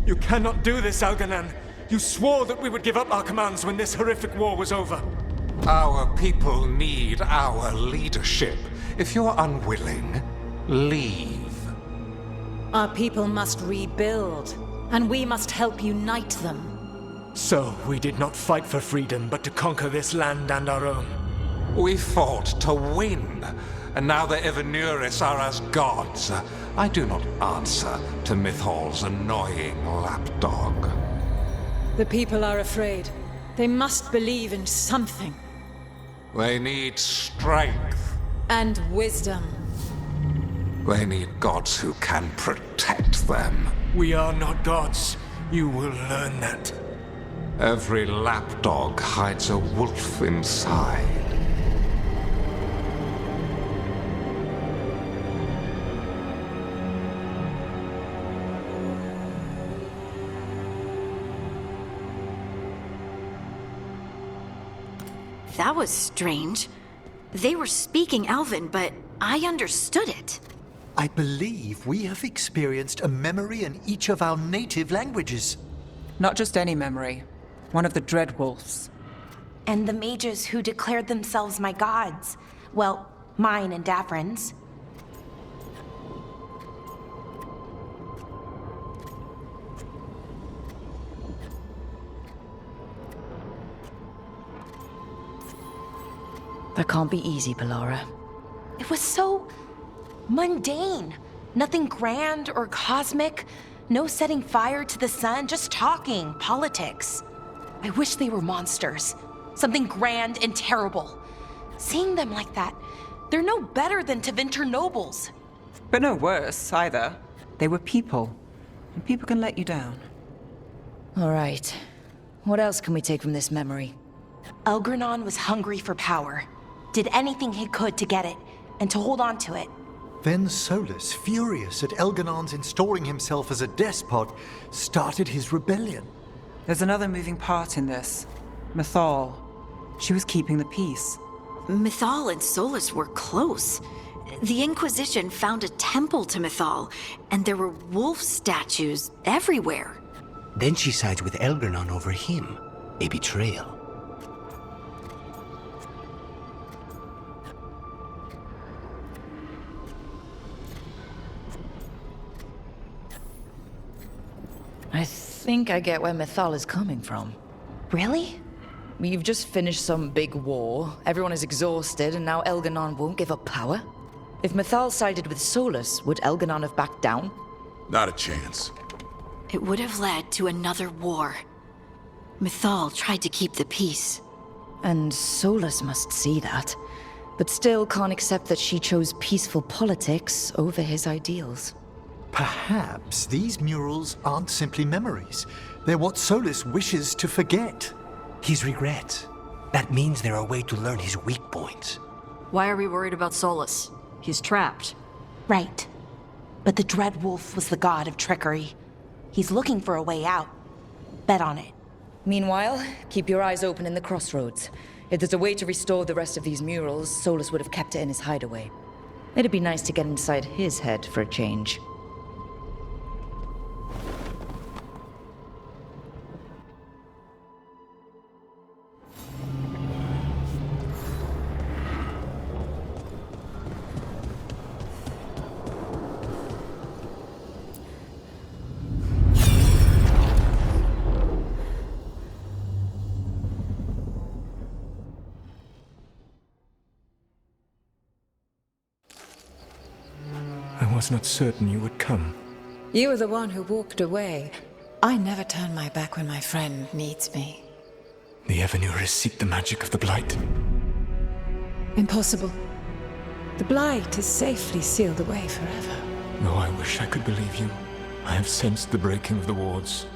You cannot do this, Algernon. You swore that we would give up our commands when this horrific war was over. Our people need our leadership. If you're unwilling, leave. Our people must rebuild, and we must help unite them. So, we did not fight for freedom, but to conquer this land and our own. We fought to win, and now the Evenuris are as gods. I do not answer to Mythal's annoying lapdog. The people are afraid. They must believe in something. They need strength. And wisdom. They need gods who can protect them. We are not gods. You will learn that. Every lapdog hides a wolf inside. That was strange. They were speaking Elven, but I understood it. I believe we have experienced a memory in each of our native languages. Not just any memory. One of the Dreadwolves. And the mages who declared themselves my gods. Well, mine and Davrin's. That can't be easy, Bellara. It was so mundane. Nothing grand or cosmic. No setting fire to the sun, just talking politics. I wish they were monsters. Something grand and terrible. Seeing them like that, they're no better than Tevinter nobles. But no worse, either. They were people. And people can let you down. All right. What else can we take from this memory? Elgranon was hungry for power. Did anything he could to get it, and to hold on to it. Then Solus, furious at Elganon's installing himself as a despot, started his rebellion. There's another moving part in this. Mythal. She was keeping the peace. Mythal and Solus were close. The Inquisition found a temple to Mythal, and there were wolf statues everywhere. Then she sides with Elgranon over him. A betrayal. I think I get where Mythal is coming from. Really? We've just finished some big war, everyone is exhausted, and now Elganon won't give up power? If Mythal sided with Solus, would Elganon have backed down? Not a chance. It would have led to another war. Mythal tried to keep the peace. And Solus must see that, but still can't accept that she chose peaceful politics over his ideals. Perhaps these murals aren't simply memories. They're what Solus wishes to forget. His regrets. That means they're a way to learn his weak points. Why are we worried about Solus? He's trapped. Right. But the Dreadwolf was the god of trickery. He's looking for a way out. Bet on it. Meanwhile, keep your eyes open in the crossroads. If there's a way to restore the rest of these murals, Solus would have kept it in his hideaway. It'd be nice to get inside his head for a change. I was not certain you would come. You were the one who walked away. I never turn my back when my friend needs me. The Evenuris seek the magic of the Blight. Impossible. The Blight is safely sealed away forever. Though I wish I could believe you. I have sensed the breaking of the wards.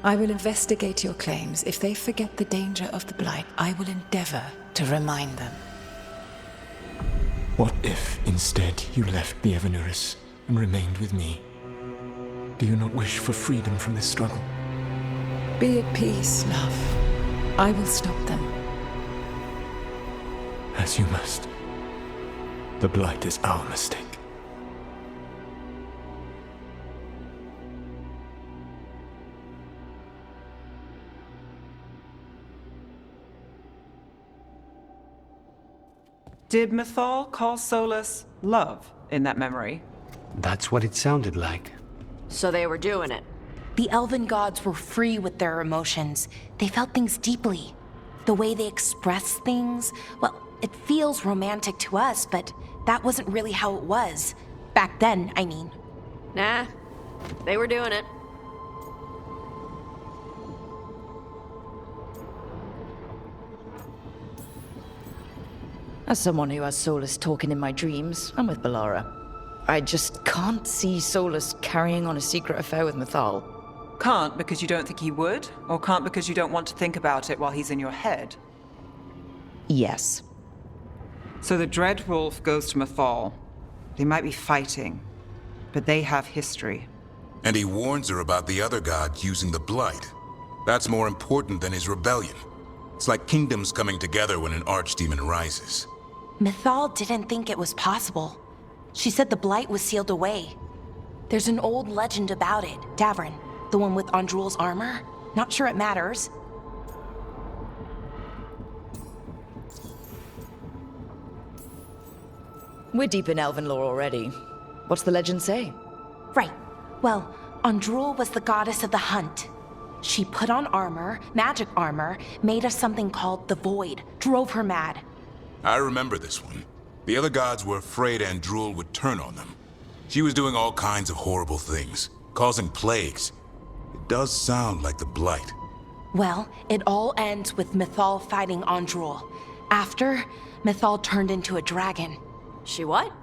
I will investigate your claims. If they forget the danger of the Blight, I will endeavor to remind them. What if, instead, you left the Evenuris and remained with me? Do you not wish for freedom from this struggle? Be at peace, love. I will stop them. As you must. The Blight is our mistake. Did Mythal call Solus love in that memory? That's what it sounded like. So they were doing it. The elven gods were free with their emotions. They felt things deeply. The way they express things, well, it feels romantic to us, but that wasn't really how it was. Back then, I mean. Nah, they were doing it. As someone who has Solus talking in my dreams, I'm with Balara. I just can't see Solus carrying on a secret affair with Mythal. Can't because you don't think he would? Or can't because you don't want to think about it while he's in your head? Yes. So the Dread Wolf goes to Mythal. They might be fighting, but they have history. And he warns her about the other gods using the Blight. That's more important than his rebellion. It's like kingdoms coming together when an archdemon rises. Mythal didn't think it was possible. She said the Blight was sealed away. There's an old legend about it, Davrin, the one with Andrul's armor. Not sure it matters. We're deep in elven lore already. What's the legend say? Right. Well, Andrul was the goddess of the hunt. She put on armor, magic armor, made of something called the Void, drove her mad. I remember this one. The other gods were afraid Andrul would turn on them. She was doing all kinds of horrible things, causing plagues. It does sound like the Blight. Well, it all ends with Mythal fighting Andrul. After, Mythal turned into a dragon. She what?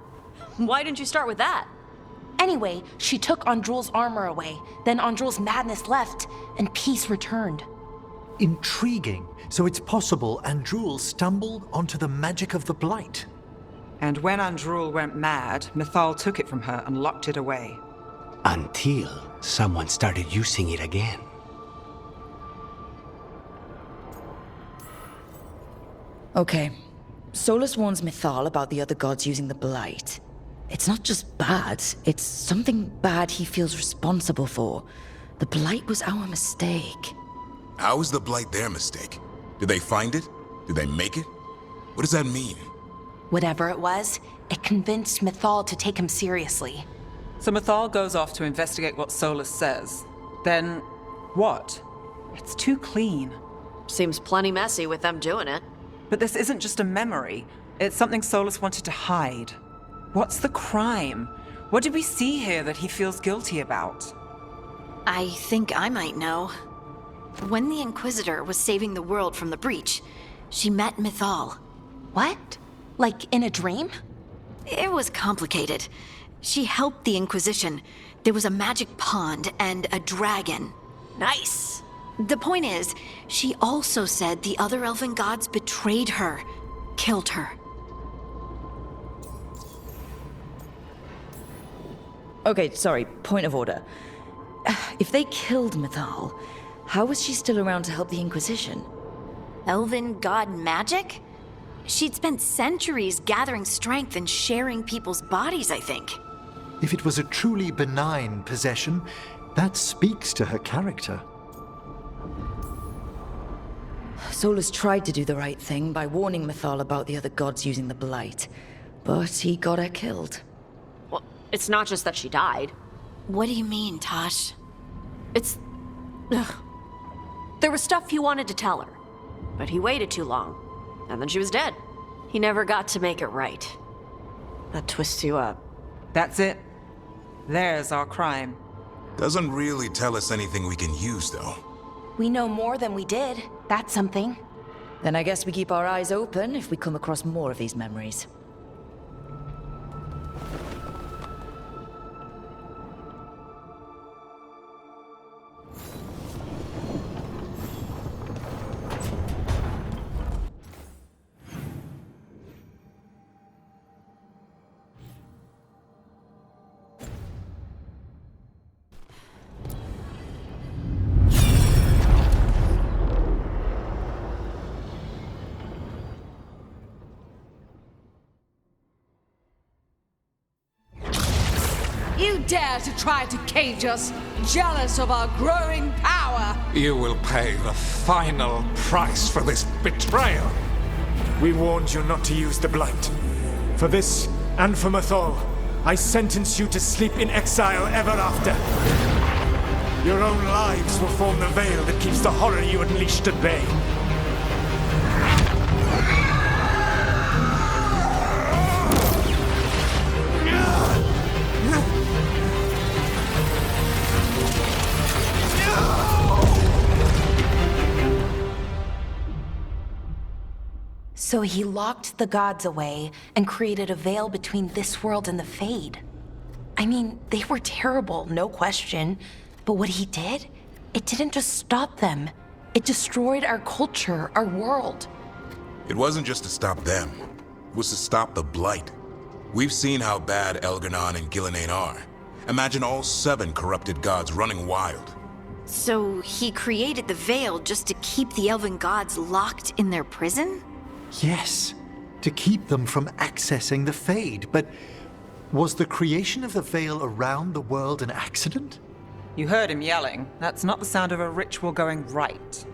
Why didn't you start with that? Anyway, she took Andrul's armor away. Then Andrul's madness left, and peace returned. Intriguing. So it's possible Andrul stumbled onto the magic of the Blight. And when Andrul went mad, Mythal took it from her and locked it away. Until someone started using it again. Okay. Solus warns Mythal about the other gods using the Blight. It's not just bad, it's something bad he feels responsible for. The Blight was our mistake. How is the Blight their mistake? Did they find it? Did they make it? What does that mean? Whatever it was, it convinced Mythal to take him seriously. So Mythal goes off to investigate what Solus says. Then, what? It's too clean. Seems plenty messy with them doing it. But this isn't just a memory. It's something Solus wanted to hide. What's the crime? What did we see here that he feels guilty about? I think I might know. When the Inquisitor was saving the world from the breach, she met Mythal. What? Like in a dream? It was complicated. She helped the Inquisition. There was a magic pond and a dragon. Nice. The point is, she also said the other elven gods betrayed her, killed her. Okay, sorry, point of order. If they killed Mythal, how was she still around to help the Inquisition? Elven god magic? She'd spent centuries gathering strength and sharing people's bodies, I think. If it was a truly benign possession, that speaks to her character. Solus tried to do the right thing by warning Mythal about the other gods using the Blight, but he got her killed. Well, it's not just that she died. What do you mean, Tosh? It's... Ugh. There was stuff he wanted to tell her, but he waited too long, and then she was dead. He never got to make it right. That twists you up. That's it. There's our crime. Doesn't really tell us anything we can use, though. We know more than we did. That's something. Then I guess we keep our eyes open if we come across more of these memories. You dare to try to cage us, jealous of our growing power! You will pay the final price for this betrayal. We warned you not to use the Blight. For this, and for Mythal, I sentence you to sleep in exile ever after. Your own lives will form the veil that keeps the horror you unleashed at bay. So he locked the gods away and created a veil between this world and the Fade. I mean, they were terrible, no question. But what he did, it didn't just stop them. It destroyed our culture, our world. It wasn't just to stop them. It was to stop the Blight. We've seen how bad Elganon and Gillenane are. Imagine all 7 corrupted gods running wild. So he created the Veil just to keep the elven gods locked in their prison? Yes, to keep them from accessing the Fade. But was the creation of the Veil around the world an accident? You heard him yelling. That's not the sound of a ritual going right.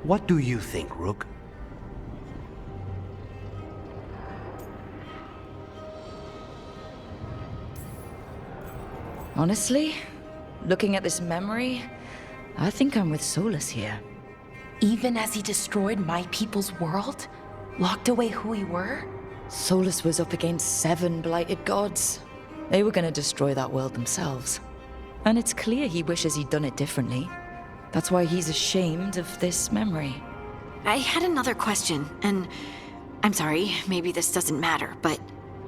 What do you think, Rook? Honestly, looking at this memory, I think I'm with Solus here. Even as he destroyed my people's world? Locked away who we were? Solus was up against 7 blighted gods. They were gonna destroy that world themselves. And it's clear he wishes he'd done it differently. That's why he's ashamed of this memory. I had another question, and I'm sorry, maybe this doesn't matter, but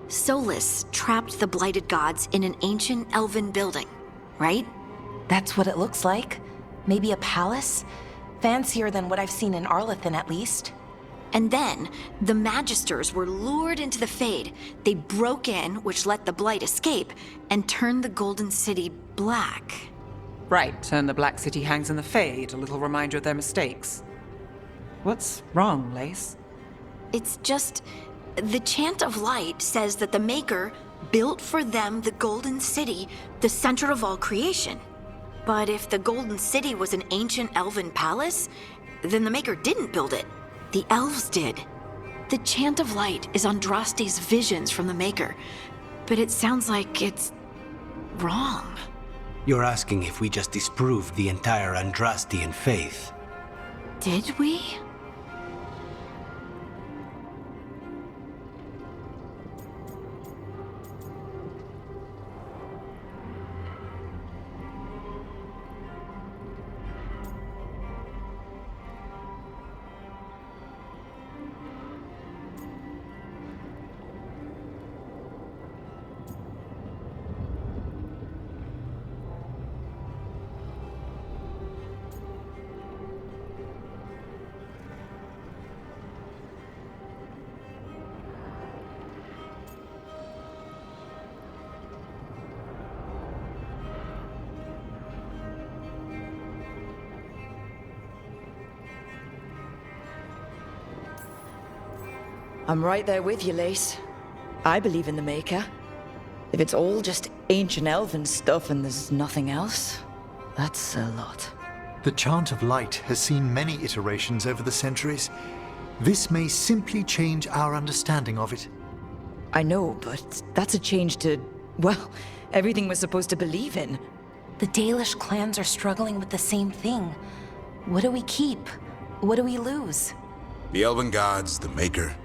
Solus trapped the blighted gods in an ancient elven building, right? That's what it looks like. Maybe a palace? Fancier than what I've seen in Arlethan, at least. And then, the Magisters were lured into the Fade. They broke in, which let the Blight escape, and turned the Golden City black. Right, and the Black City hangs in the Fade, a little reminder of their mistakes. What's wrong, Lace? It's just... the Chant of Light says that the Maker built for them the Golden City, the center of all creation. But if the Golden City was an ancient elven palace, then the Maker didn't build it. The elves did. The Chant of Light is Andraste's visions from the Maker, but it sounds like it's wrong. You're asking if we just disproved the entire Andrastian faith. Did we? I'm right there with you, Lace. I believe in the Maker. If it's all just ancient elven stuff and there's nothing else, that's a lot. The Chant of Light has seen many iterations over the centuries. This may simply change our understanding of it. I know, but that's a change to, well, everything we're supposed to believe in. The Dalish clans are struggling with the same thing. What do we keep? What do we lose? The Elven Gods, the Maker.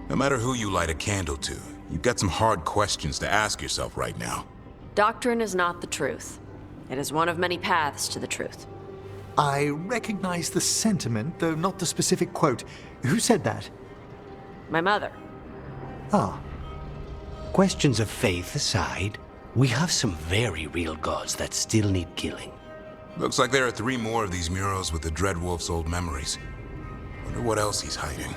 No matter who you light a candle to, you've got some hard questions to ask yourself right now. Doctrine is not the truth. It is one of many paths to the truth. I recognize the sentiment, though not the specific quote. Who said that? My mother. Ah. Questions of faith aside, we have some very real gods that still need killing. Looks like there are 3 more of these murals with the Dreadwolf's old memories. Wonder what else he's hiding.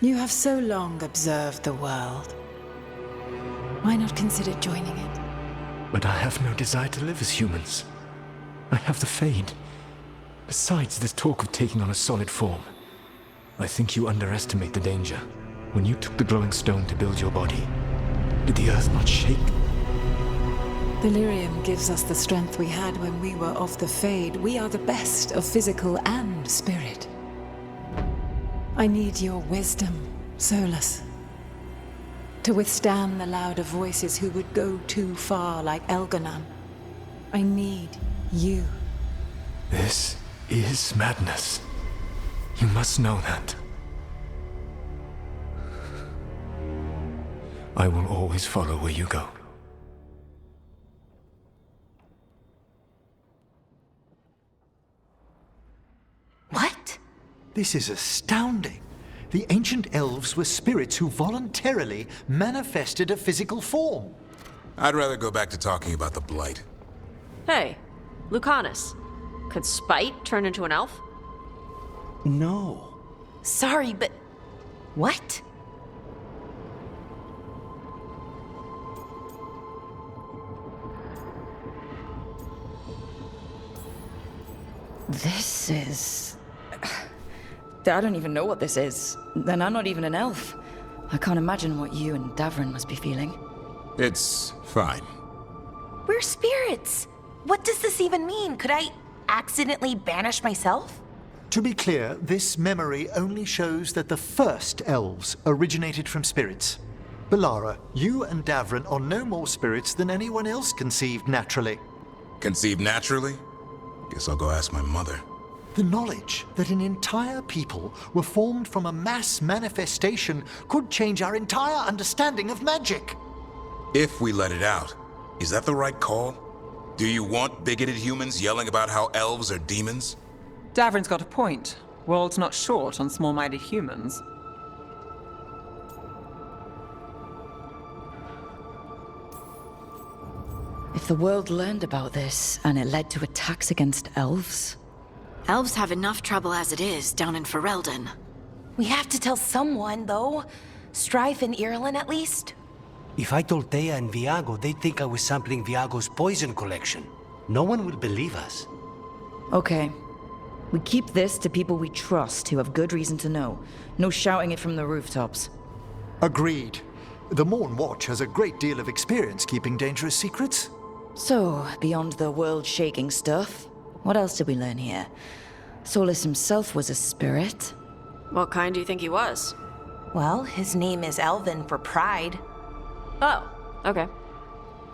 You have so long observed the world. Why not consider joining it? But I have no desire to live as humans. I have the Fade. Besides, there's talk of taking on a solid form. I think you underestimate the danger. When you took the glowing stone to build your body, did the earth not shake? Delirium gives us the strength we had when we were of the Fade. We are the best of physical and spirit. I need your wisdom, Solus. To withstand the louder voices who would go too far like Elganon. I need you. This is madness. You must know that. I will always follow where you go. What? This is astounding. The ancient elves were spirits who voluntarily manifested a physical form. I'd rather go back to talking about the Blight. Hey, Lucanus. Could Spite turn into an elf? No. Sorry, but... what? This is... I don't even know what this is. And I'm not even an elf. I can't imagine what you and Davrin must be feeling. It's fine. We're spirits. What does this even mean? Could I accidentally banish myself? To be clear, this memory only shows that the first elves originated from spirits. Belara, you and Davrin are no more spirits than anyone else conceived naturally. Conceived naturally? Guess I'll go ask my mother. The knowledge that an entire people were formed from a mass manifestation could change our entire understanding of magic. If we let it out, is that the right call? Do you want bigoted humans yelling about how elves are demons? Davrin's got a point. World's not short on small-minded humans. If the world learned about this and it led to attacks against elves... Elves have enough trouble as it is down in Ferelden. We have to tell someone, though. Strife and Irulan, at least. If I told Thea and Viago, they'd think I was sampling Viago's poison collection. No one will believe us. Okay. We keep this to people we trust who have good reason to know. No shouting it from the rooftops. Agreed. The Morn Watch has a great deal of experience keeping dangerous secrets. So, beyond the world-shaking stuff, what else did we learn here? Solus himself was a spirit. What kind do you think he was? Well, his name is Elven for pride. Oh, okay.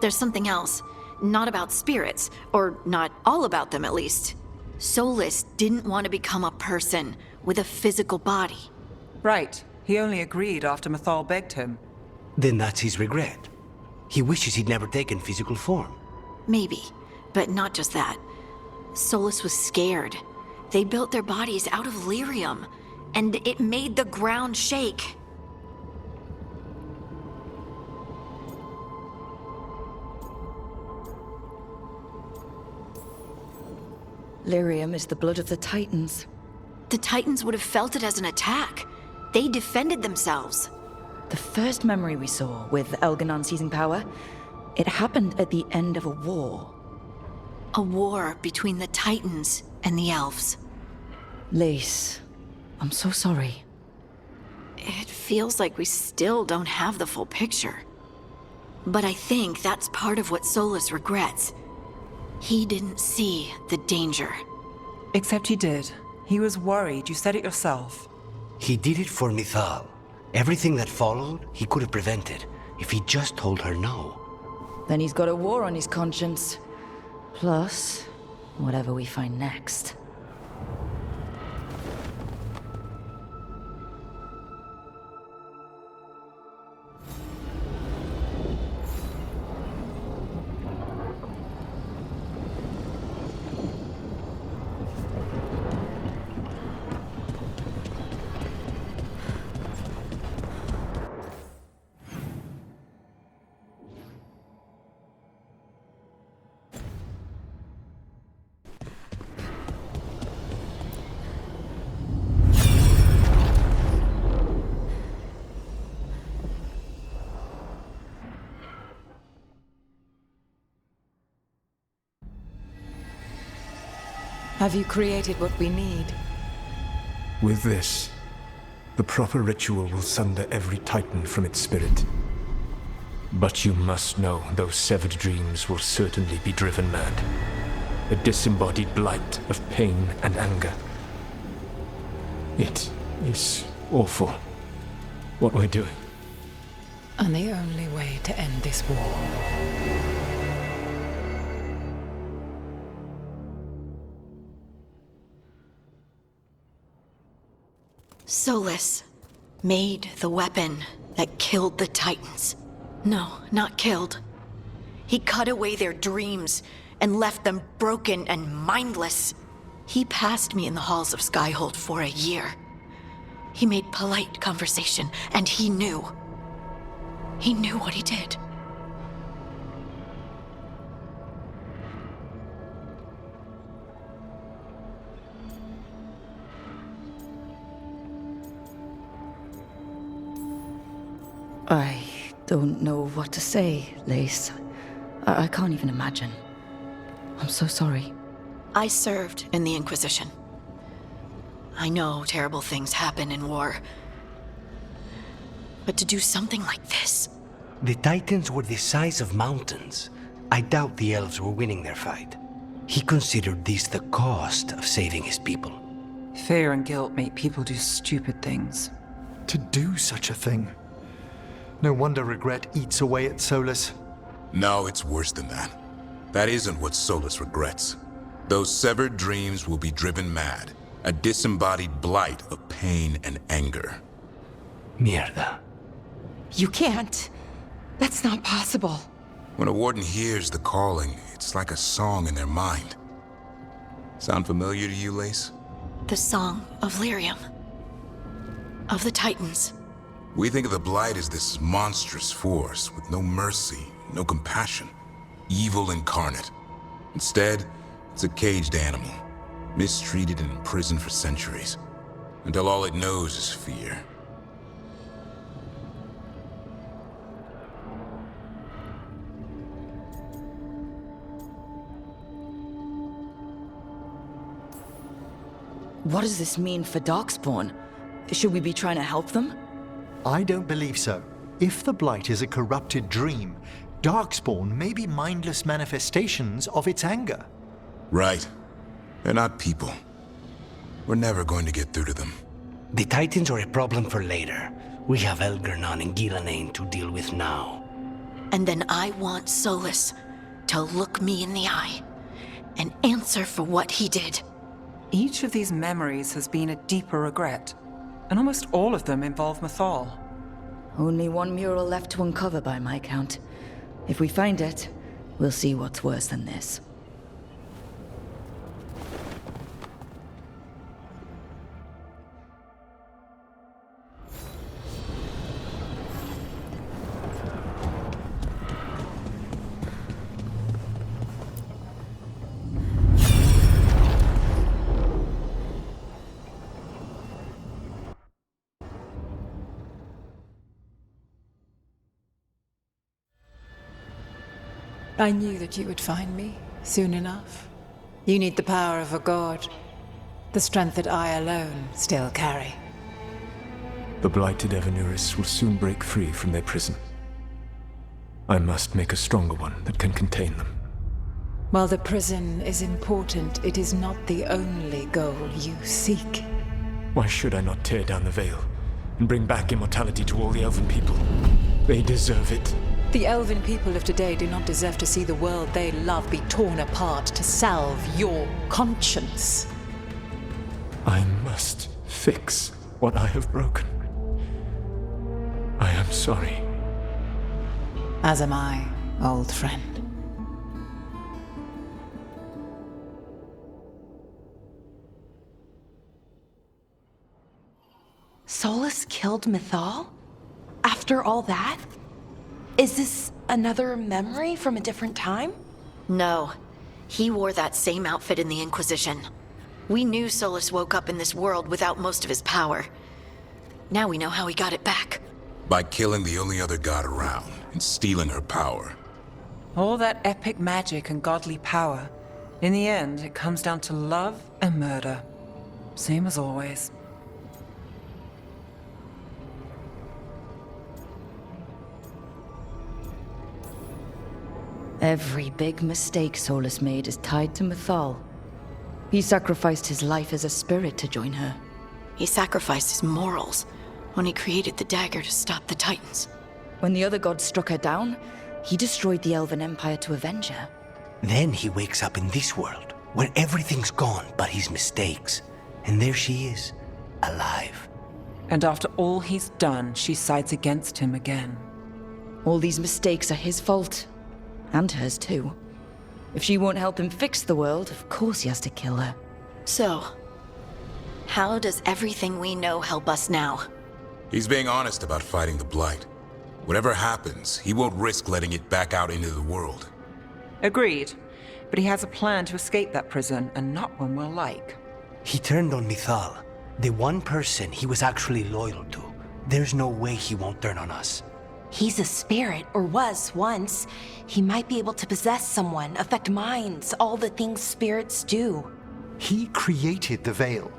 There's something else. Not about spirits, or not all about them at least. Solus didn't want to become a person with a physical body. Right. He only agreed after Mythal begged him. Then that's his regret. He wishes he'd never taken physical form. Maybe, but not just that. Solus was scared. They built their bodies out of lyrium, and it made the ground shake. Lyrium is the blood of the Titans. The Titans would have felt it as an attack. They defended themselves. The first memory we saw, with Elganon seizing power, it happened at the end of a war. A war between the Titans and the elves. Lace, I'm so sorry. It feels like we still don't have the full picture. But I think that's part of what Solus regrets. He didn't see the danger. Except he did. He was worried. You said it yourself. He did it for Mythal. Everything that followed, he could have prevented, if he just told her no. Then he's got a war on his conscience. Plus, whatever we find next. Have you created what we need? With this, the proper ritual will sunder every titan from its spirit. But you must know those severed dreams will certainly be driven mad. A disembodied blight of pain and anger. It is awful what we're doing. And the only way to end this war. Solus made the weapon that killed the Titans. No, not killed. He cut away their dreams and left them broken and mindless. He passed me in the halls of Skyhold for a year. He made polite conversation, and he knew. He knew what he did. I don't know what to say, Lace. I can't even imagine. I'm so sorry. I served in the Inquisition. I know terrible things happen in war. But to do something like this... The Titans were the size of mountains. I doubt the elves were winning their fight. He considered this the cost of saving his people. Fear and guilt make people do stupid things. To do such a thing. No wonder regret eats away at Solus. No, it's worse than that. That isn't what Solus regrets. Those severed dreams will be driven mad. A disembodied blight of pain and anger. Mierda. You can't. That's not possible. When a warden hears the calling, it's like a song in their mind. Sound familiar to you, Lace? The Song of Lyrium. Of the Titans. We think of the Blight as this monstrous force with no mercy, no compassion. Evil incarnate. Instead, it's a caged animal. Mistreated and imprisoned for centuries. Until all it knows is fear. What does this mean for Darkspawn? Should we be trying to help them? I don't believe so. If the Blight is a corrupted dream, Darkspawn may be mindless manifestations of its anger. Right. They're not people. We're never going to get through to them. The Titans are a problem for later. We have Elgernon and Gillanane to deal with now. And then I want Solus to look me in the eye and answer for what he did. Each of these memories has been a deeper regret, and almost all of them involve Mythal. Only one mural left to uncover by my count. If we find it, we'll see what's worse than this. I knew that you would find me, soon enough. You need the power of a god. The strength that I alone still carry. The blighted Evanuris will soon break free from their prison. I must make a stronger one that can contain them. While the prison is important, it is not the only goal you seek. Why should I not tear down the veil and bring back immortality to all the Elven people? They deserve it. The Elven people of today do not deserve to see the world they love be torn apart to salve your conscience. I must fix what I have broken. I am sorry. As am I, old friend. Solus killed Mythal? After all that? Is this another memory from a different time? No. He wore that same outfit in the Inquisition. We knew Solus woke up in this world without most of his power. Now we know how he got it back. By killing the only other god around and stealing her power. All that epic magic and godly power. In the end, it comes down to love and murder. Same as always. Every big mistake Solus made is tied to Mythal. He sacrificed his life as a spirit to join her. He sacrificed his morals when he created the dagger to stop the Titans. When the other gods struck her down, he destroyed the Elven Empire to avenge her. Then he wakes up in this world, where everything's gone but his mistakes. And there she is, alive. And after all he's done, she sides against him again. All these mistakes are his fault. And hers too. If she won't help him fix the world, of course he has to kill her. So, how does everything we know help us now? He's being honest about fighting the Blight. Whatever happens, he won't risk letting it back out into the world. Agreed. But he has a plan to escape that prison, and not one we'll like. He turned on Mythal, the one person he was actually loyal to. There's no way he won't turn on us. He's a spirit, or was once. He might be able to possess someone, affect minds, all the things spirits do. He created the Veil.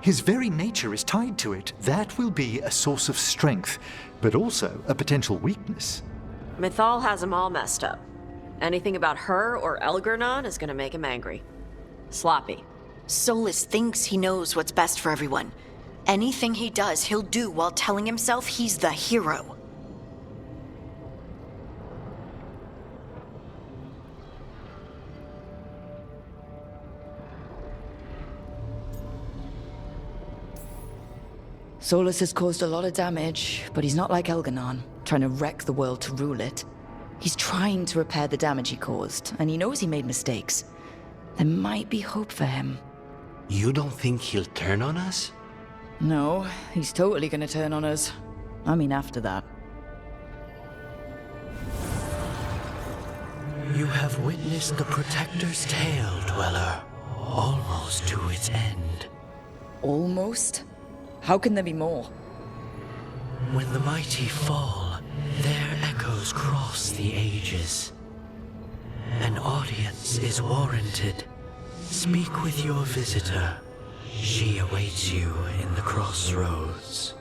His very nature is tied to it. That will be a source of strength, but also a potential weakness. Mythal has him all messed up. Anything about her or Elgernon is gonna make him angry. Sloppy. Solus thinks he knows what's best for everyone. Anything he does, he'll do while telling himself he's the hero. Solus has caused a lot of damage, but he's not like Elgernon, trying to wreck the world to rule it. He's trying to repair the damage he caused, and he knows he made mistakes. There might be hope for him. You don't think he'll turn on us? No, he's totally gonna turn on us. I mean, after that. You have witnessed the Protector's tale, Dweller, almost to its end. Almost? How can there be more? When the mighty fall, their echoes cross the ages. An audience is warranted. Speak with your visitor. She awaits you in the crossroads.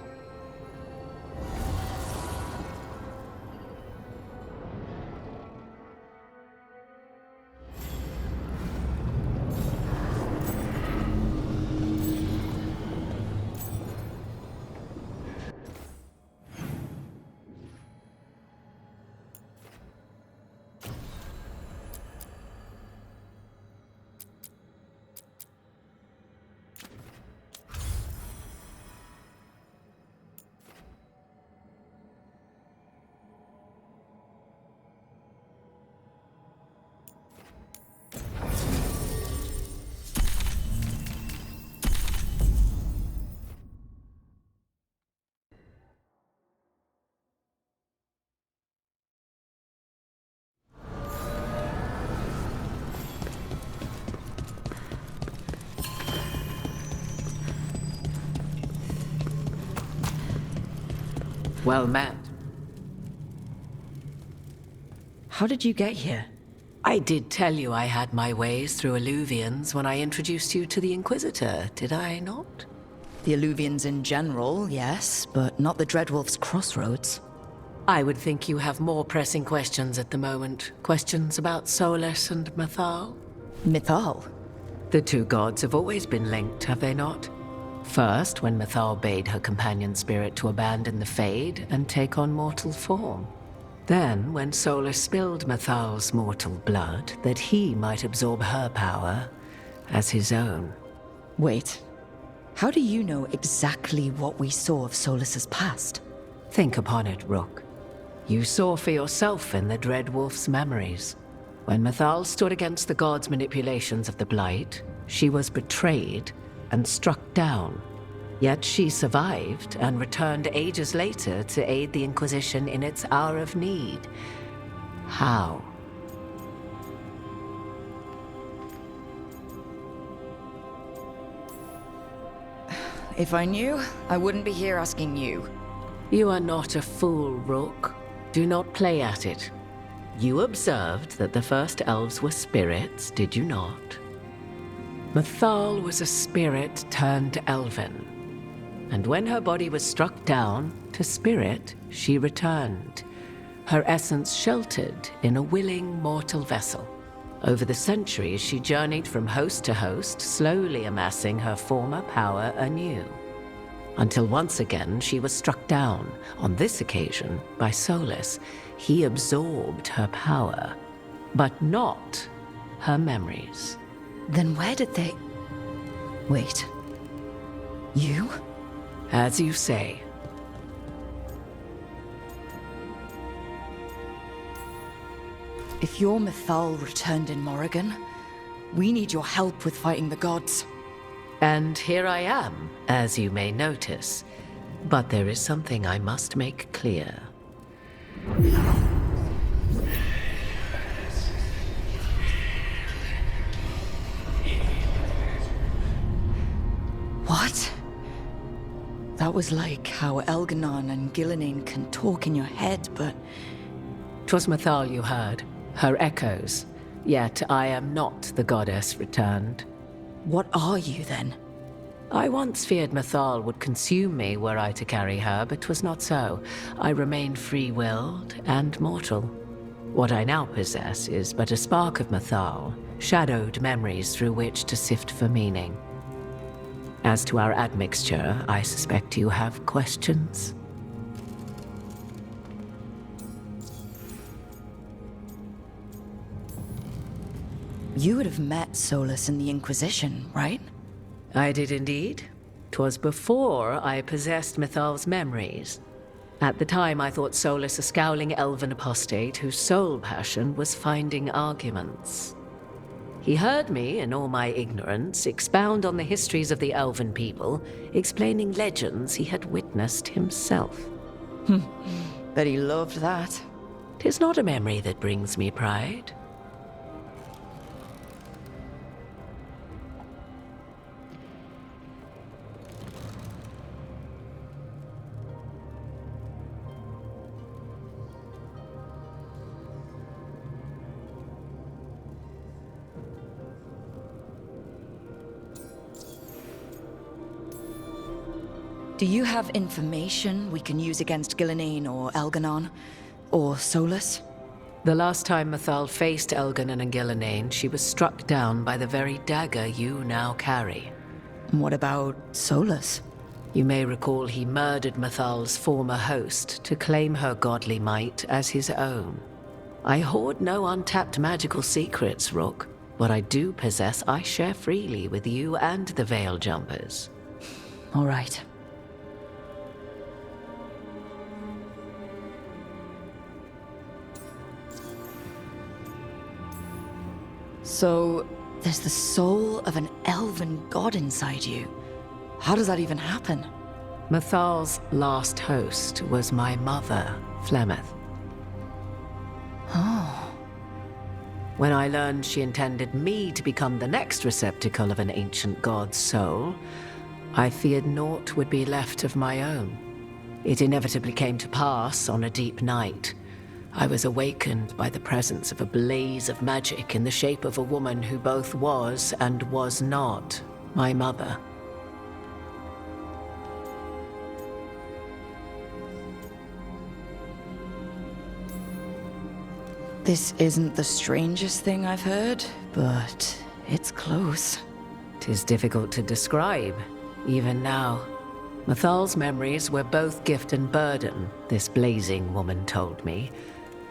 Well met. How did you get here? I did tell you I had my ways through Illuvians when I introduced you to the Inquisitor, did I not? The Illuvians in general, yes, but not the Dreadwolf's crossroads. I would think you have more pressing questions at the moment. Questions about Solus and Mythal? Mythal? The two gods have always been linked, have they not? First, when Mythal bade her companion spirit to abandon the Fade and take on mortal form. Then, when Solus spilled Mythal's mortal blood, that he might absorb her power as his own. Wait, how do you know exactly what we saw of Solus's past? Think upon it, Rook. You saw for yourself in the Dreadwolf's memories. When Mythal stood against the gods' manipulations of the Blight, she was betrayed and struck down. Yet she survived and returned ages later to aid the Inquisition in its hour of need. How? If I knew, I wouldn't be here asking you. You are not a fool, Rook. Do not play at it. You observed that the first elves were spirits, did you not? Mythal was a spirit turned elven. And when her body was struck down, to spirit, she returned. Her essence sheltered in a willing mortal vessel. Over the centuries, she journeyed from host to host, slowly amassing her former power anew. Until once again, she was struck down, on this occasion, by Solus. He absorbed her power, but not her memories. Then where did they... Wait. You? As you say. If your Mythal returned in Morrigan, we need your help with fighting the gods. And here I am, as you may notice. But there is something I must make clear. What? That was like how Elganon and Gillinane can talk in your head, but... 'Twas Mythal you heard, her echoes. Yet I am not the goddess returned. What are you, then? I once feared Mythal would consume me were I to carry her, but 'twas not so. I remain free-willed and mortal. What I now possess is but a spark of Mythal, shadowed memories through which to sift for meaning. As to our admixture, I suspect you have questions. You would have met Solus in the Inquisition, right? I did indeed. 'Twas before I possessed Mythal's memories. At the time, I thought Solus a scowling elven apostate whose sole passion was finding arguments. He heard me, in all my ignorance, expound on the histories of the elven people, explaining legends he had witnessed himself. Bet he loved that. 'Tis not a memory that brings me pride. Do you have information we can use against Gillinane or Elganon? Or Solus? The last time Mythal faced Elganon and Gillinane, she was struck down by the very dagger you now carry. What about Solus? You may recall he murdered Mythal's former host to claim her godly might as his own. I hoard no untapped magical secrets, Rook. What I do possess, I share freely with you and the Veil Jumpers. All right. So, there's the soul of an elven god inside you. How does that even happen? Mythal's last host was my mother, Flemeth. Oh. When I learned she intended me to become the next receptacle of an ancient god's soul, I feared naught would be left of my own. It inevitably came to pass on a deep night. I was awakened by the presence of a blaze of magic in the shape of a woman who both was and was not my mother. This isn't the strangest thing I've heard, but it's close. 'Tis difficult to describe, even now. Mythal's memories were both gift and burden, this blazing woman told me.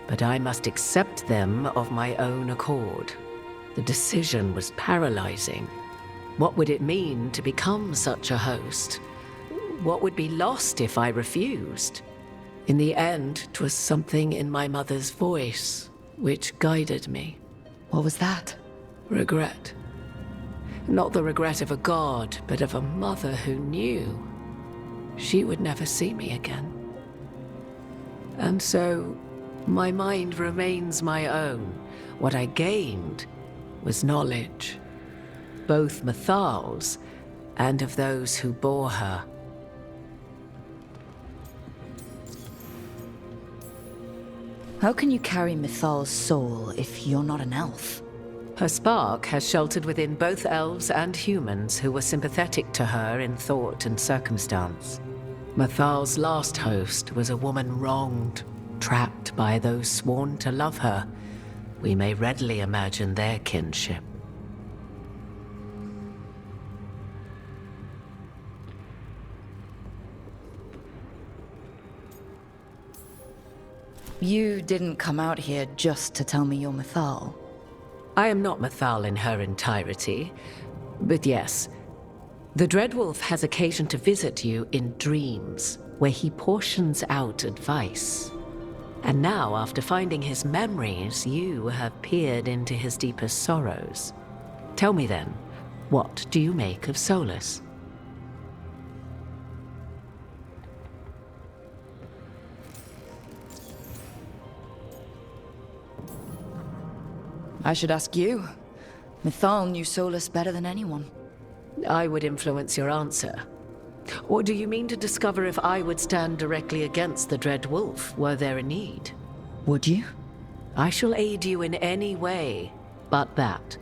But I must accept them of my own accord. The decision was paralyzing. What would it mean to become such a host? What would be lost if I refused? In the end, 'twas something in my mother's voice which guided me. What was that? Regret. Not the regret of a god, but of a mother who knew she would never see me again. And so, my mind remains my own. What I gained was knowledge, both Mythal's and of those who bore her. How can you carry Mythal's soul if you're not an elf? Her spark has sheltered within both elves and humans who were sympathetic to her in thought and circumstance. Mythal's last host was a woman wronged, trapped by those sworn to love her. We may readily imagine their kinship. You didn't come out here just to tell me you're Mythal. I am not Mythal in her entirety, but yes, the Dreadwolf has occasion to visit you in dreams, where he portions out advice. And now, after finding his memories, you have peered into his deepest sorrows. Tell me then, what do you make of Solus? I should ask you. Mythal knew Solus better than anyone. I would influence your answer. Or do you mean to discover if I would stand directly against the Dread Wolf were there a need? Would you? I shall aid you in any way but that,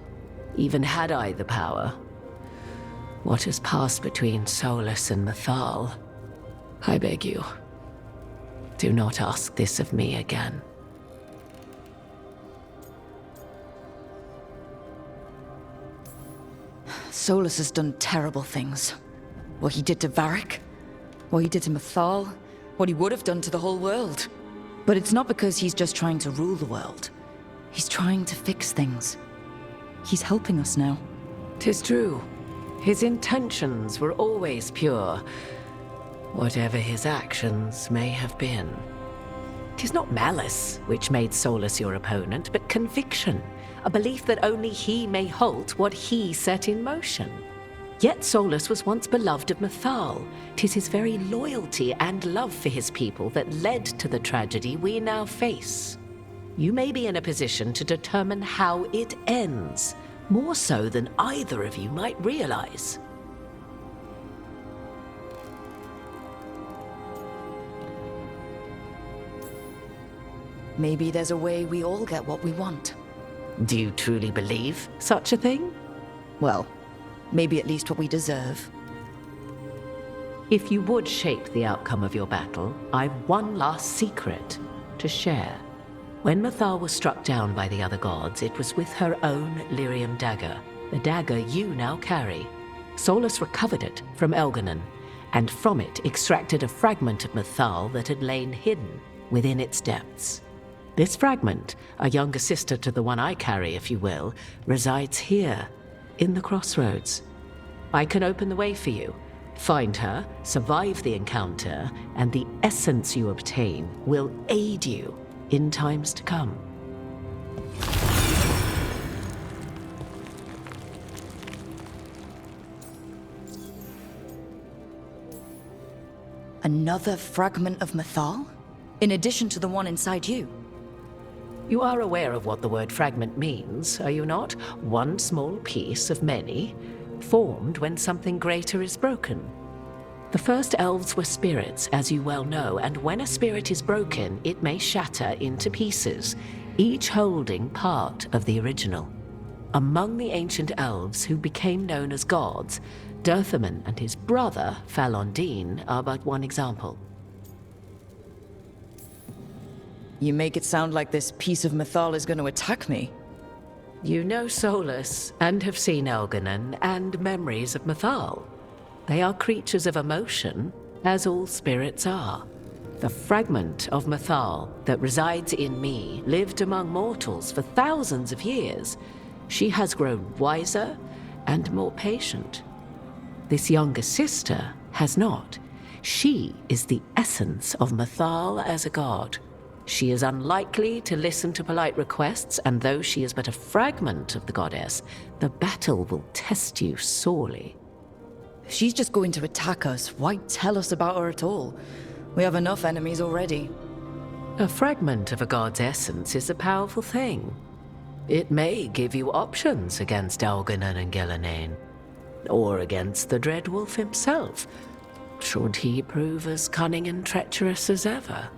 even had I the power. What has passed between Solus and Mythal? I beg you, do not ask this of me again. Solus has done terrible things. What he did to Varric, what he did to Mythal, what he would have done to the whole world. But it's not because he's just trying to rule the world. He's trying to fix things. He's helping us now. 'Tis true. His intentions were always pure, whatever his actions may have been. 'Tis not malice which made Solus your opponent, but conviction. A belief that only he may halt what he set in motion. Yet Solus was once beloved of Mythal. 'Tis his very loyalty and love for his people that led to the tragedy we now face. You may be in a position to determine how it ends, more so than either of you might realize. Maybe there's a way we all get what we want. Do you truly believe such a thing? Well, maybe at least what we deserve. If you would shape the outcome of your battle, I've one last secret to share. When Mythal was struck down by the other gods, it was with her own lyrium dagger, the dagger you now carry. Solus recovered it from Elganon, and from it extracted a fragment of Mythal that had lain hidden within its depths. This fragment, a younger sister to the one I carry, if you will, resides here, in the crossroads. I can open the way for you. Find her, survive the encounter, and the essence you obtain will aid you in times to come. Another fragment of Mythal? In addition to the one inside you? You are aware of what the word fragment means, are you not? One small piece of many, formed when something greater is broken. The first elves were spirits, as you well know, and when a spirit is broken, it may shatter into pieces, each holding part of the original. Among the ancient elves who became known as gods, Dirthaman and his brother, Falondine, are but one example. You make it sound like this piece of Mythal is going to attack me. You know Solus, and have seen Elganon, and memories of Mythal. They are creatures of emotion, as all spirits are. The fragment of Mythal that resides in me lived among mortals for thousands of years. She has grown wiser and more patient. This younger sister has not. She is the essence of Mythal as a god. She is unlikely to listen to polite requests, and though she is but a fragment of the goddess, the battle will test you sorely. If she's just going to attack us, why tell us about her at all? We have enough enemies already. A fragment of a god's essence is a powerful thing. It may give you options against Elganon and Gillenane, or against the Dreadwolf himself, should he prove as cunning and treacherous as ever.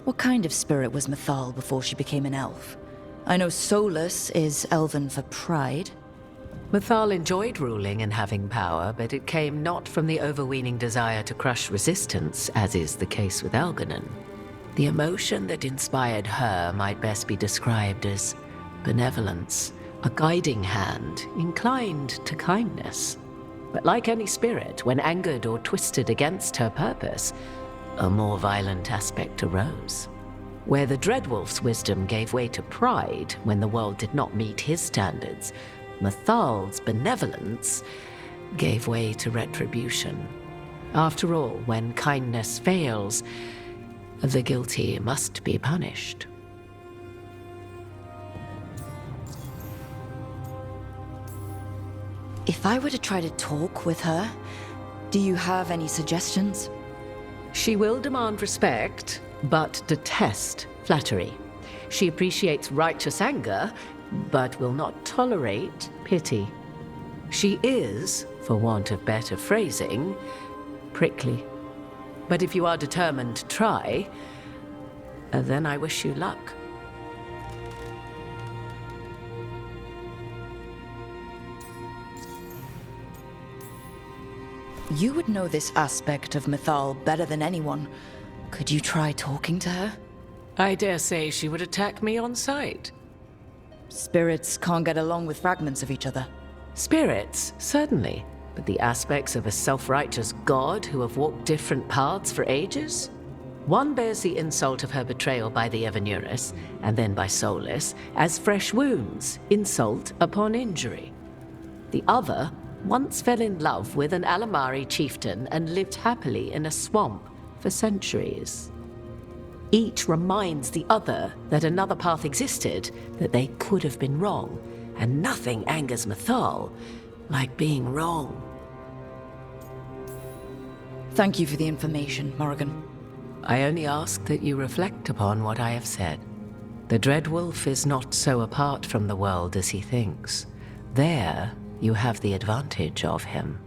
What kind of spirit was Mythal before she became an elf? I know Solus is elven for pride. Mythal enjoyed ruling and having power, but it came not from the overweening desire to crush resistance, as is the case with Elganon. The emotion that inspired her might best be described as benevolence, a guiding hand inclined to kindness. But like any spirit, when angered or twisted against her purpose, a more violent aspect arose. Where the Dreadwolf's wisdom gave way to pride when the world did not meet his standards, Mythal's benevolence gave way to retribution. After all, when kindness fails, the guilty must be punished. If I were to try to talk with her, do you have any suggestions? She will demand respect, but detest flattery. She appreciates righteous anger, but will not tolerate pity. She is, for want of better phrasing, prickly. But if you are determined to try, then I wish you luck. You would know this aspect of Mythal better than anyone. Could you try talking to her? I dare say she would attack me on sight. Spirits can't get along with fragments of each other. Spirits, certainly. But the aspects of a self-righteous god who have walked different paths for ages? One bears the insult of her betrayal by the Evanuris, and then by Solus, as fresh wounds, insult upon injury. The other once fell in love with an Alamari chieftain and lived happily in a swamp for centuries. Each reminds the other that another path existed, that they could have been wrong, and nothing angers Mythal like being wrong. Thank you for the information, Morrigan. I only ask that you reflect upon what I have said. The Dreadwolf is not so apart from the world as he thinks. There, you have the advantage of him.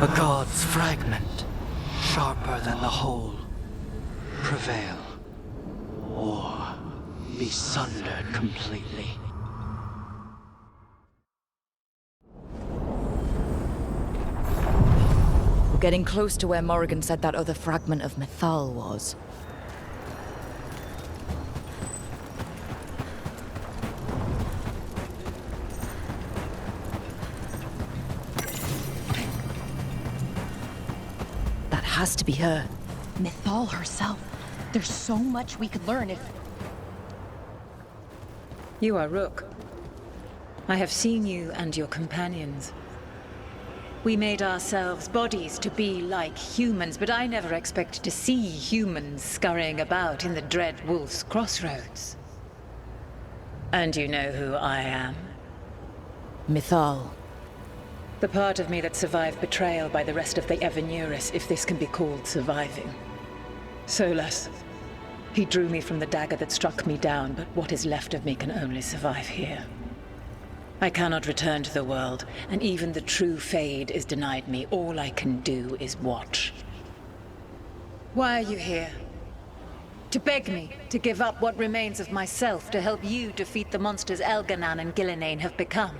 A god's fragment, sharper than the whole. Prevail, or be sundered completely. We're getting close to where Morrigan said that other fragment of Mythal was. Has to be her. Mythal herself. There's so much we could learn if... You are Rook. I have seen you and your companions. We made ourselves bodies to be like humans, but I never expected to see humans scurrying about in the Dread Wolf's crossroads. And you know who I am? Mythal. The part of me that survived betrayal by the rest of the Evanuris, if this can be called surviving. Solus. He drew me from the dagger that struck me down, but what is left of me can only survive here. I cannot return to the world, and even the true Fade is denied me. All I can do is watch. Why are you here? To beg me to give up what remains of myself to help you defeat the monsters Elganon and Gillinane have become?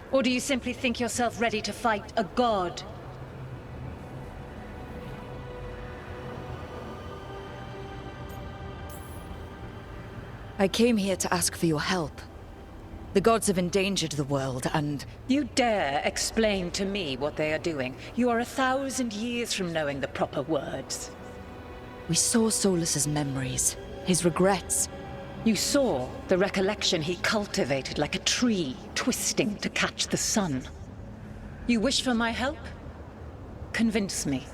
Or do you simply think yourself ready to fight a god? I came here to ask for your help. The gods have endangered the world, and... You dare explain to me what they are doing? You are 1,000 years from knowing the proper words. We saw Solus's memories, his regrets. You saw the recollection he cultivated like a tree, twisting to catch the sun. You wish for my help? Convince me.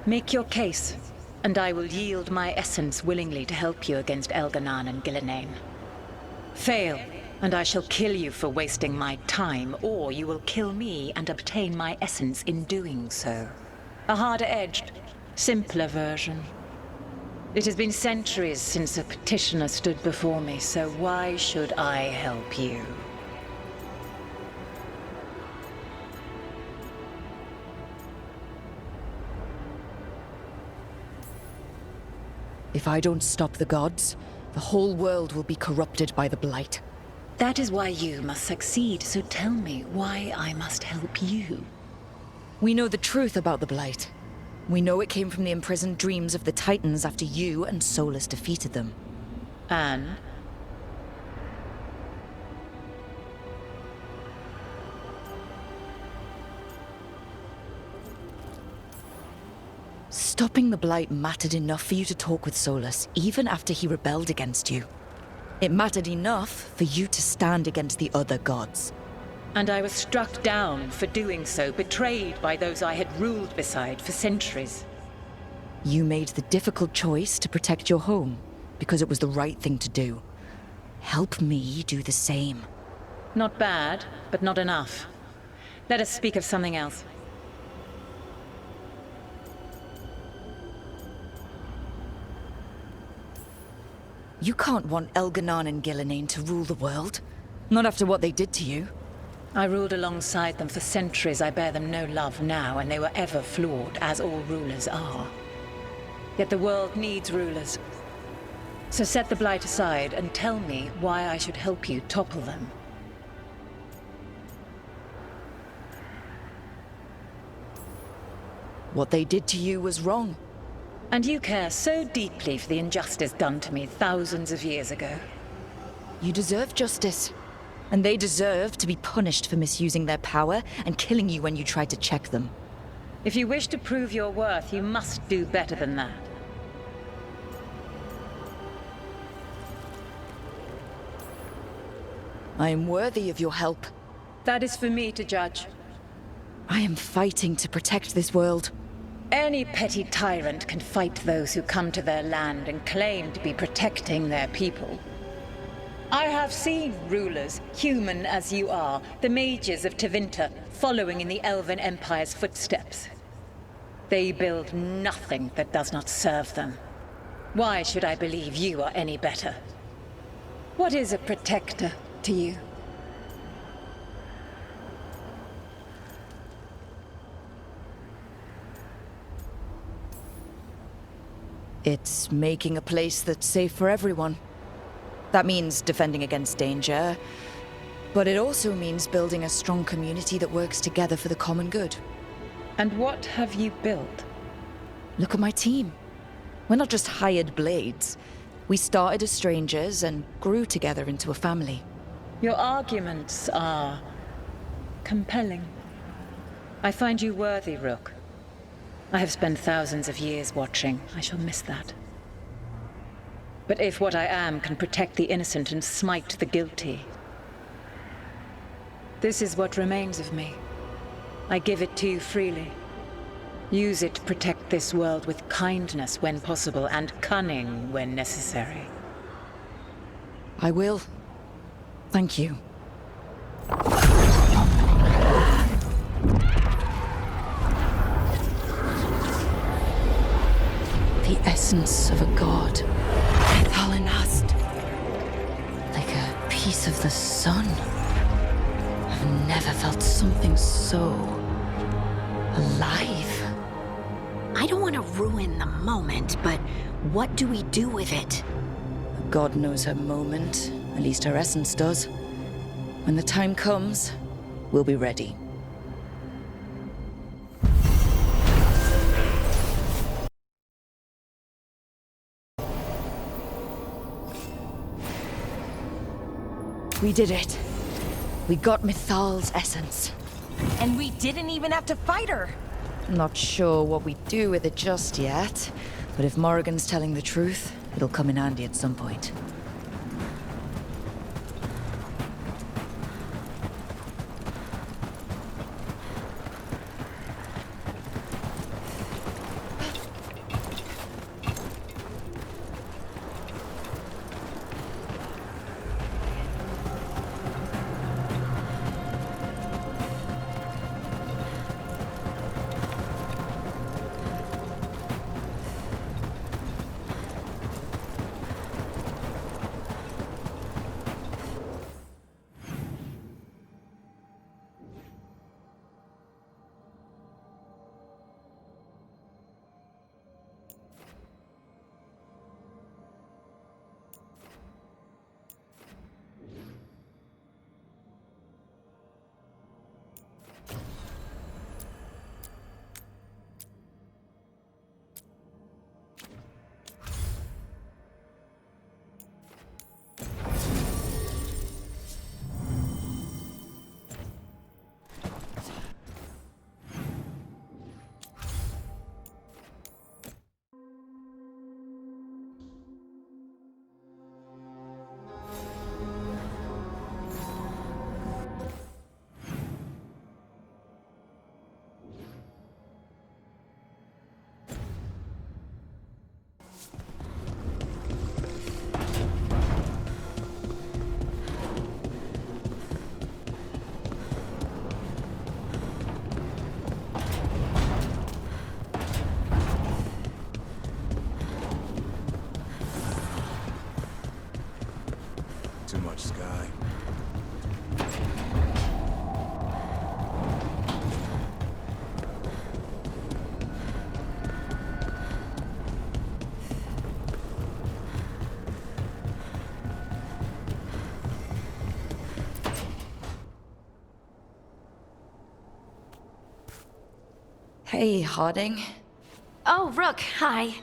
Make your case, and I will yield my essence willingly to help you against Elganan and Gillenane. Fail, and I shall kill you for wasting my time, or you will kill me and obtain my essence in doing so. A harder-edged, simpler version. It has been centuries since a petitioner stood before me, so why should I help you? If I don't stop the gods, the whole world will be corrupted by the Blight. That is why you must succeed, so tell me why I must help you. We know the truth about the Blight. We know it came from the imprisoned dreams of the Titans after you and Solus defeated them. And? Stopping the Blight mattered enough for you to talk with Solus, even after he rebelled against you. It mattered enough for you to stand against the other gods. And I was struck down for doing so, betrayed by those I had ruled beside for centuries. You made the difficult choice to protect your home, because it was the right thing to do. Help me do the same. Not bad, but not enough. Let us speak of something else. You can't want Elganan and Gillenane to rule the world. Not after what they did to you. I ruled alongside them for centuries. I bear them no love now, and they were ever flawed, as all rulers are. Yet the world needs rulers. So set the Blight aside and tell me why I should help you topple them. What they did to you was wrong. And you care so deeply for the injustice done to me thousands of years ago. You deserve justice. And they deserve to be punished for misusing their power and killing you when you tried to check them. If you wish to prove your worth, you must do better than that. I am worthy of your help. That is for me to judge. I am fighting to protect this world. Any petty tyrant can fight those who come to their land and claim to be protecting their people. I have seen rulers, human as you are, the mages of Tevinter, following in the Elven Empire's footsteps. They build nothing that does not serve them. Why should I believe you are any better? What is a protector to you? It's making a place that's safe for everyone. That means defending against danger, but it also means building a strong community that works together for the common good. And what have you built? Look at my team. We're not just hired blades. We started as strangers and grew together into a family. Your arguments are compelling. I find you worthy, Rook. I have spent thousands of years watching. I shall miss that. But if what I am can protect the innocent and smite the guilty, this is what remains of me. I give it to you freely. Use it to protect this world with kindness when possible and cunning when necessary. I will. Thank you. The essence of a god. Thalanast. Like a piece of the sun. I've never felt something so alive. I don't want to ruin the moment, but what do we do with it? God knows her moment. At least her essence does. When the time comes, we'll be ready. We did it. We got Mythal's essence. And we didn't even have to fight her. Not sure what we do with it just yet, but if Morrigan's telling the truth, it'll come in handy at some point. sky. Hey, Harding. Oh, Rook, hi.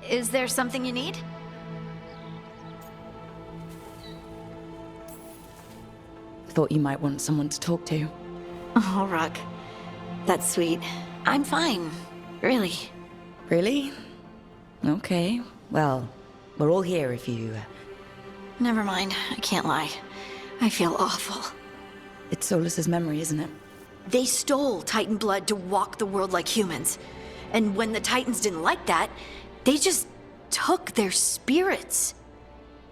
Is there something you need? Thought you might want someone to talk to. Oh, Rook. That's sweet. I'm fine. Really. Really? Okay. Well, we're all here if you... Never mind. I can't lie. I feel awful. It's Solus's memory, isn't it? They stole Titan blood to walk the world like humans. And when the Titans didn't like that, they just took their spirits.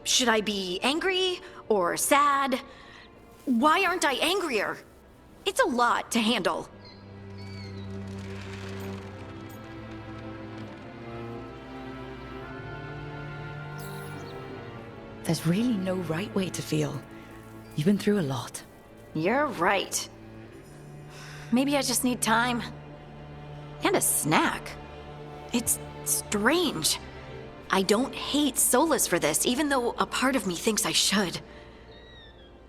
Should I be angry or sad? Why aren't I angrier? It's a lot to handle. There's really no right way to feel. You've been through a lot. You're right. Maybe I just need time. And a snack. It's strange. I don't hate Solus for this, even though a part of me thinks I should.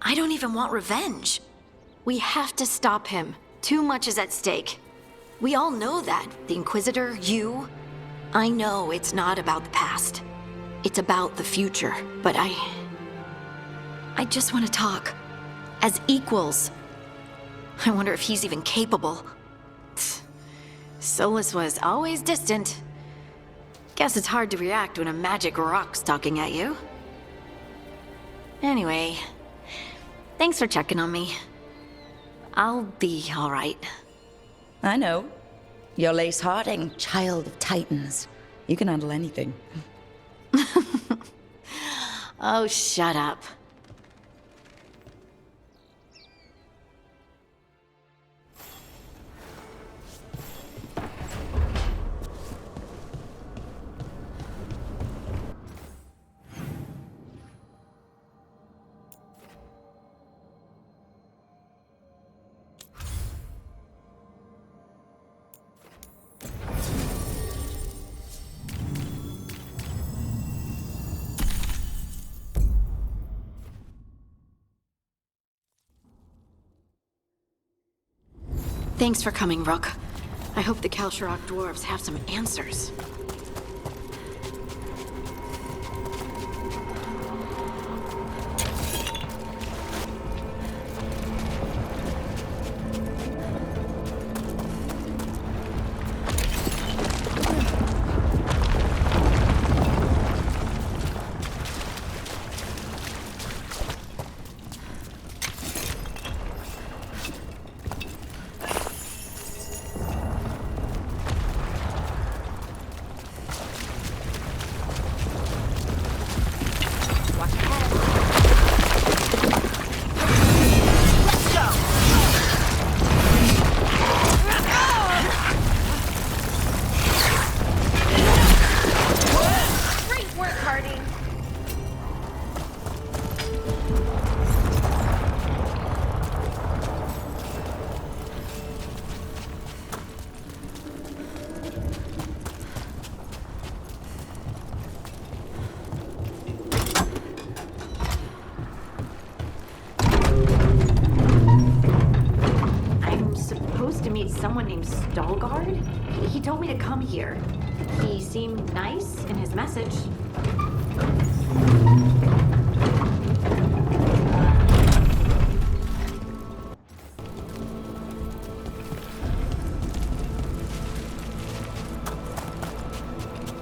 I don't even want revenge. We have to stop him. Too much is at stake. We all know that. The Inquisitor, you. I know it's not about the past. It's about the future. But I just want to talk. As equals. I wonder if he's even capable. Solus was always distant. Guess it's hard to react when a magic rock's talking at you. Anyway, thanks for checking on me. I'll be all right. I know. You're Lace Harding, child of Titans. You can handle anything. Oh, shut up. Thanks for coming, Rook. I hope the Kalsharok dwarves have some answers. Someone named Veilguard? He told me to come here. He seemed nice in his message.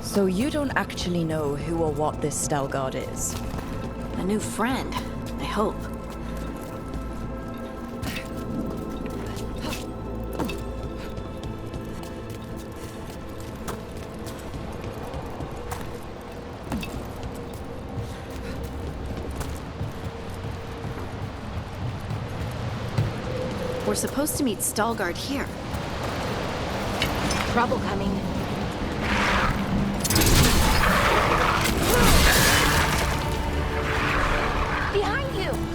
So you don't actually know who or what this Veilguard is? A new friend, I hope. We're supposed to meet Veilguard here. Trouble coming. Behind you!